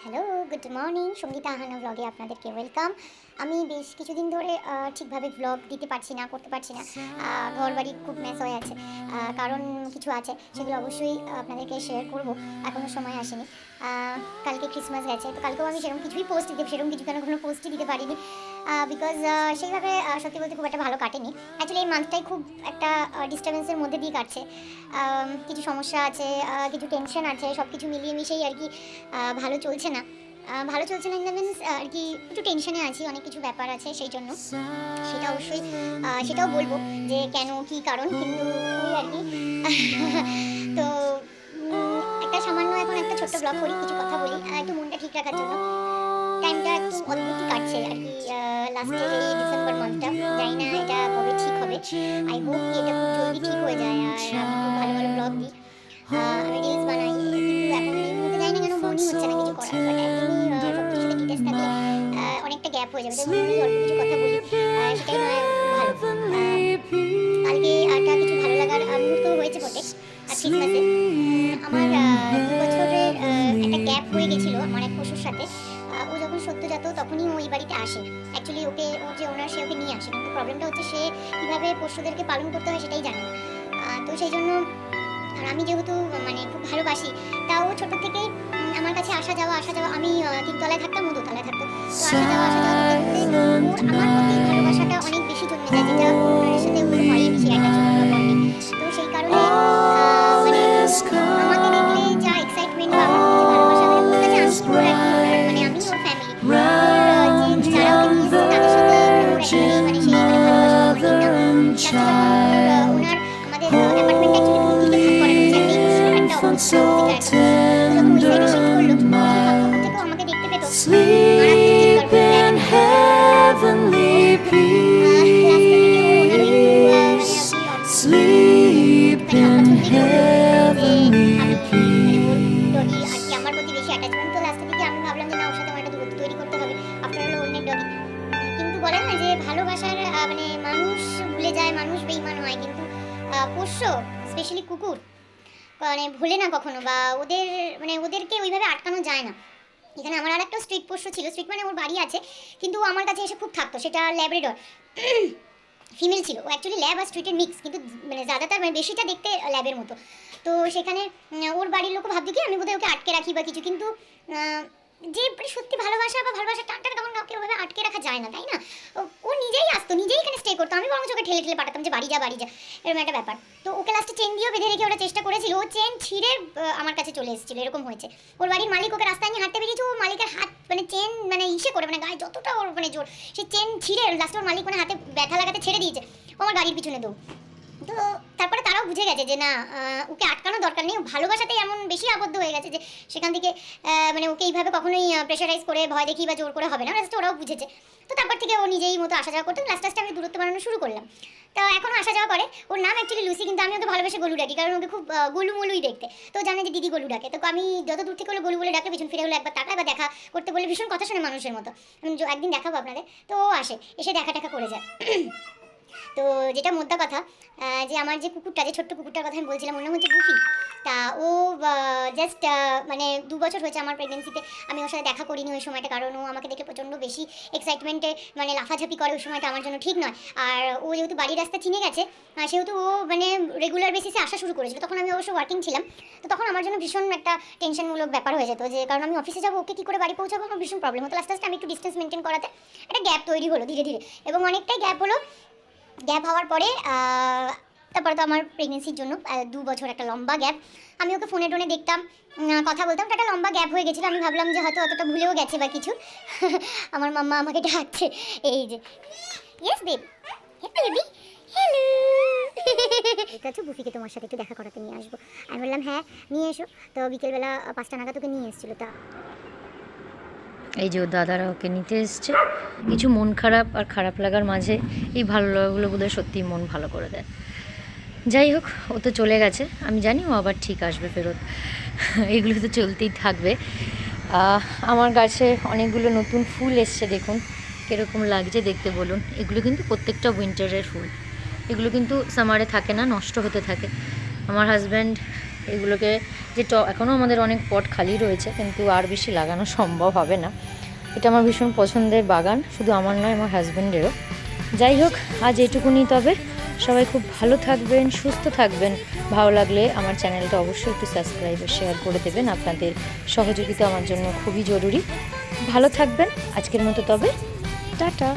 Hello, good morning. Sangeeta Ahana ব্লগে আপনাদেরকে welcome. আমি বেশ কিছুদিন ধরে ঠিকভাবে ব্লগ দিতে পারছি না, করতে পারছি না। ঘরবাড়ি খুব মেস হয়ে আছে, কারণ কিছু আছে, সেগুলো অবশ্যই আপনাদেরকে শেয়ার করব। এখনও সময় আসেনি। কালকে ক্রিসমাস গেছে, তো কালকেও আমি সেরকম কিছুই পোস্ট দিতে সেরকম কিছু কেন কোনো পোস্টই দিতে পারিনি, বিকজ সেইভাবে সত্যি বলতে খুব একটা ভালো কাটেনি। অ্যাকচুয়ালি এই মান্থটাই খুব একটা ডিস্টার্বেন্সের মধ্যে দিয়ে কাটছে। কিছু সমস্যা আছে, কিছু টেনশন আছে, সব কিছু মিলিয়ে মিশেই আর কি ভালো চলছে না। ভালো চলছে না ইন দ্য মিনস আর কি একটু টেনশনে আছি, অনেক কিছু ব্যাপার আছে, সেই জন্য সেটা অবশ্যই সেটাও বলবো যে কেন কী কারণ, কিন্তু ওই আর কি তো একটা সামান্য এখন একটা ছোট্ট ব্লগ করি, কিছু কথা বলি একটু মনটা ঠিক রাখার জন্য। টাইমটা একটু অদ্ভুতই কাটছে আর কি, লাস্টের এই ডিসেম্বর মান্থটা, জানি না এটা কবে ঠিক হবে। আই হোপ কি এটা খুব জলদি ঠিক হয়ে যায় আর আমি খুব ভালো ভালো ব্লগ দিই। আমি রিলস বানাই, কিন্তু এখন এই মুহূর্তে জানি না কেন মনই হচ্ছে না কিছু করার, বাট একদমই সব কিছুর সাথে ডিটেলস থাকলে অনেকটা গ্যাপ হয়ে যাবে, তো ভাবলাম অল্প কিছু কথা বলি, সেটাই নয় ভালো। কালকে একটা কিছু ভালো লাগার মুহূর্ত হয়েছে বটে ক্রিসমাসে। আমার 2 বছরের একটা গ্যাপ হয়ে গেছিলো আমার এক পশুর সাথে। ও যখন সদ্যজাত তখনই ও এই বাড়িতে আসে। অ্যাকচুয়ালি ওকে ওর যে ওনার সে ওকে নিয়ে আসে, কিন্তু প্রবলেমটা হচ্ছে সে কীভাবে পশুদেরকে পালন করতে হয় সেটাই জানে না। তো সেই জন্য আর আমি যেহেতু মানে খুব ভালোবাসি, তাও ছোটো থেকেই আমার কাছে আসা যাওয়া আমি 3 তলায় থাকতাম, ও 2 তলায় থাকতো, তো আসা যাওয়া করতে করতে ওর আমার প্রতি ভালোবাসাটা অনেক বেশি জন্মে যায়, যেটা ওনার সাথে ওগুলো হয়নি সেই একটা ছোট্ট বন্ডিং। তো সেই কারণে মানে আমাকে দেখলে যা এক্সাইটমেন্ট বা আমার প্রতি যে ভালোবাসা, মানে ওর কাছে আমি ওর আর কি মানে আমি ওর ফ্যামিলি, ওর যে যারা ওকে নিয়ে এসেছে তাদের সাথে ওর একেবারেই মানে সেই মানে ভালোবাসার বন্ডিংটা। তারপর যখন ওনার আমাদের অ্যাপার্টমেন্টটা অ্যাকচুয়ালি 2 দিকে ভাগ করা হয়েছে, একটা এই পাশে একটা অপোজিট একটা। তো যখন ওই সাইডে শিফট করলো, উনি ভাগ্য থেকেও আমাকে দেখতে পেতো, মারাত্মক চিৎকার করে ফ্ল্যাটের মধ্যে লাস্টের দিকে ওনার একটু মানে আর কি ডগি আর কি আমার প্রতি বেশি অ্যাটাচমেন্ট, তো লাস্টের দিকে আমি ভাবলাম যে না, ওর সাথে আমার একটা দূরত্ব তৈরি করতে হবে, আফটার অল অন্যের ডগি। কিন্তু বলে না যে ভালোবাসার মানে মানুষ ভুলে যায়, মানুষ বেঈমান হয়, কিন্তু পোষ্য স্পেশালি কুকুর মানে ভুলে না কখনো, বা ওদের মানে ওদেরকে ওইভাবে আটকানো যায় না। এখানে আমার আরেকটা স্ট্রিট পোষ্য ছিল, স্ট্রিট মানে ওর বাড়ি আছে, কিন্তু ও আমার কাছে এসে খুব থাকতো, সেটা ল্যাব্রাডর ফিমেল ছিল। ও অ্যাকচুয়ালি ল্যাব আর স্ট্রিটের মিক্স, কিন্তু মানে জ্যাদাতার মানে বেশিটা দেখতে ল্যাবের মতো। তো সেখানে ওর বাড়ির লোকও ভাবতো কি আমি বোধহয় ওকে আটকে রাখি বা কিছু, কিন্তু যে মানে সত্যি ভালোবাসা বা ভালোবাসার টানটা তখন কাউকে ওভাবে আটকে রাখা যায় না, তাই না? ও নিজেই আসতো, নিজেই এখানে স্টে করতো, আমি বরং ওকে ঠেলে ঠেলে পাঠাতাম যে বাড়ি যা বাড়ি যা, এরকম একটা ব্যাপার। তো ওকে লাস্টে চেন দিয়েও বেঁধে রেখে ওরা চেষ্টা করেছিল, ও চেন ছিঁড়ে আমার কাছে চলে এসেছিলো, এরকম হয়েছে। ওর বাড়ির মালিক ওকে রাস্তায় নিয়ে হাঁটতে বেরিয়েছে, ওর মালিকের হাত মানে চেন মানে ইসে করে মানে গায়ে যতটা ওর মানে জোর, সেই চেন ছিঁড়ে লাস্টে ওর মালিক মানে হাতে ব্যথা লাগাতে ছেড়ে দিয়েছে, ও আমার গাড়ির পিছনে দৌড়। তো তারপরে তারাও বুঝে গেছে যে না, ওকে আটকানোর দরকার নেই, ভালোবাসাতেই এমন বেশি আবদ্ধ হয়ে গেছে যে সেখান থেকে মানে ওকে এইভাবে কখনোই প্রেশারাইজ করে ভয় দেখিয়ে বা জোর করে হবে না, লাস্টে ওরাও বুঝেছে। তো তারপর থেকে ও নিজেই মতো আসা যাওয়া করতো, লাস্টে আমি দূরত্ব বানানো শুরু করলাম। তো এখনও আসা যাওয়া করে। ওর নাম অ্যাকচুয়ালি লুসি, কিন্তু আমি ওকে ভালোবেসে গোলু ডাকি, কারণ ওকে খুব গোলু মোলুই দেখতে, তো জানে যে দিদি গোলু ডাকে। তো আমি যত দূর থেকে হলো গোলু বলে ডাকে, পিছন ফিরে হলো একবার তাকায় বা দেখা করতে বলে ভীষণ কথা শোনে মানুষের মতো। আমি একদিন দেখাবো আপনাদের, তো ও আসে, এসে দেখা টাকা করে যায়। তো যেটা মোদ্দা কথা, যে আমার যে কুকুরটা, যে ছোট্ট কুকুরটার কথা আমি বলছিলাম, ওর নাম হচ্ছে গুফি। তা ও জাস্ট মানে 2 বছর হয়েছে আমার প্রেগনেন্সিতে, আমি ওর সাথে দেখা করিনি ওই সময়টা, কারণ ও আমাকে দেখে প্রচণ্ড বেশি এক্সাইটমেন্টে মানে লাফাঝাপি করে, ওই সময়টা আমার জন্য ঠিক নয়। আর ও যেহেতু বাড়ির রাস্তা চিনে গেছে, সেহেতু ও মানে রেগুলার বেসিসে আসা শুরু করেছিল, তখন আমি অবশ্য ওয়ার্কিং ছিলাম। তো তখন আমার জন্য ভীষণ একটা টেনশনমূলক ব্যাপার হয়ে যেত, যে কারণ আমি অফিসে যাবো, ওকে কী করে বাড়ি পৌঁছাবো, আমার ভীষণ প্রবলেম হতো। আস্তে আস্তে আমি একটু ডিস্টেন্স মেনটেন করাতে একটা গ্যাপ তৈরি হলো ধীরে ধীরে, এবং অনেকটাই গ্যাপ হলো। গ্যাপ হওয়ার পরে তারপরে তো আমার প্রেগনেন্সির জন্য 2 বছর একটা লম্বা গ্যাপ। আমি ওকে ফোনে টোনে দেখতাম, কথা বলতাম, একটা লম্বা গ্যাপ হয়ে গেছিলো। আমি ভাবলাম যে হয়তো অতটা ভুলেও গেছে বা কিছু। আমার মাম্মা আমাকে ডাকছে, এই যে ইয়েস বেব, বেবি হ্যালো, ঠিক আছে, বুফিকে তোমার সাথে একটু দেখা করাতে নিয়ে আসবো। আমি বললাম হ্যাঁ নিয়ে এসো। তো বিকেলবেলা 5টা নাগাদ ওকে নিয়ে এসেছিলো। তা এই যে ওর দাদারা ওকে নিতে এসছে। কিছু মন খারাপ আর খারাপ লাগার মাঝে এই ভালো লাগাগুলো বোধহয় সত্যিই মন ভালো করে দেয়। যাই হোক, ও তো চলে গেছে, আমি জানি ও আবার ঠিক আসবে ফেরত, এগুলো তো চলতেই থাকবে। আমার গাছে অনেকগুলো নতুন ফুল এসছে, দেখুন কীরকম লাগছে দেখতে বলুন। এগুলো কিন্তু প্রত্যেকটা উইন্টারের ফুল, এগুলো কিন্তু সামারে থাকে না, নষ্ট হতে থাকে। আমার হাজব্যান্ড এগুলোকে যে এখনও আমাদের অনেক পট খালি রয়েছে, কিন্তু আর বেশি লাগানো সম্ভব হবে না। এটা আমার ভীষণ পছন্দের বাগান, শুধু আমার নয়, আমার হাজব্যান্ডেরও। যাই হোক, আজ এটুকুনি। তবে সবাই খুব ভালো থাকবেন, সুস্থ থাকবেন। ভালো লাগলে আমার চ্যানেলটা অবশ্যই একটু সাবস্ক্রাইব আর শেয়ার করে দেবেন। আপনাদের সহযোগিতা আমার জন্য খুবই জরুরি। ভালো থাকবেন আজকের মতো, তবে টাটা।